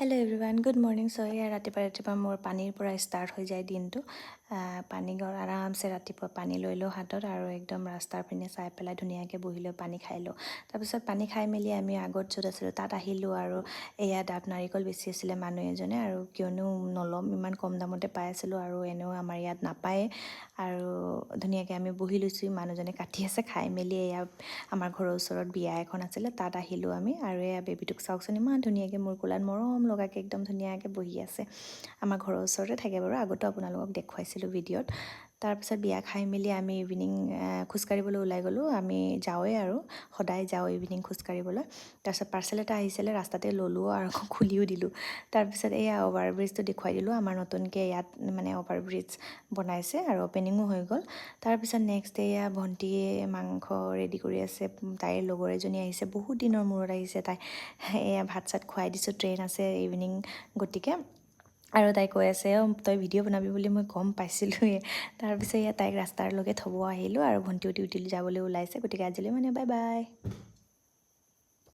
hello' everyone good morning এয়া ৰাতিপুৱা মোৰ পানীৰ পৰা ষ্টাৰ্ট হৈ যায় দিনটো পানী আৰামছে ৰাতিপুৱা পানী লৈ লওঁ হাতত আৰু একদম ৰাস্তাৰ পিনে চাই পেলাই ধুনীয়াকৈ বহি লৈ পানী খাই লওঁ তাৰপিছত পানী খাই মেলি আমি আগত য'ত আছিলোঁ তাত আহিলোঁ আৰু এয়া ডাব নাৰিকল বেছি আছিলে মানুহ এজনে আৰু কিয়নো নল'ম ইমান কম দামতে পাই আছিলোঁ আৰু এনেও আমাৰ ইয়াত নাপায়ে আৰু ধুনীয়াকৈ আমি বহি লৈছোঁ মানুহজনে কাটি আছে খাই মেলি এয়া আমাৰ ঘৰৰ ওচৰত বিয়া এখন আছিলে তাত আহিলোঁ আমি আৰু এয়া বেবীটোক চাওকচোন ইমান ধুনীয়াকৈ মোৰ কোলাত মৰম লগাকৈ একদম ধুনীয়াকৈ বহি আছে আমাৰ ঘৰৰ ওচৰতে থাকে বাৰু আগতো আপোনালোকক দেখুৱাইছিলোঁ ভিডিঅ'ত তাৰপিছত বিয়া খাই মেলি আমি ইভিনিং খোজকাঢ়িবলৈ ওলাই গ'লোঁ আমি যাওঁৱেই আৰু সদায় যাওঁ ইভিনিং খোজকাঢ়িবলৈ তাৰপিছত পাৰ্চেল এটা আহিছিলে ৰাস্তাতে ল'লোঁ আৰু খুলিও দিলোঁ তাৰপিছত এয়া অভাৰব্ৰিজটো দেখুৱাই দিলোঁ আমাৰ নতুনকৈ ইয়াত মানে অভাৰব্ৰিজ বনাইছে আৰু অ'পেনিঙো হৈ গ'ল তাৰপিছত নেক্সট এয়া ভণ্টিয়ে মাংস ৰেডি কৰি আছে তাইৰ লগৰ এজনী আহিছে বহুত দিনৰ মূৰত আহিছে তাই এয়া ভাত চাত খুৱাই দিছোঁ ট্ৰেইন আছে ইভিনিং গতিকে আৰু তাই কৈ আছে তই ভিডিঅ' বনাবি বুলি মই গম পাইছিলোঁৱে তাৰপিছত তাইক ৰাস্তালৈকে থ'ব আহিলোঁ আৰু ভণ্টিও ডিউটিলৈ যাবলৈ ওলাইছে গতিকে আজিলৈ মানে বাই বাই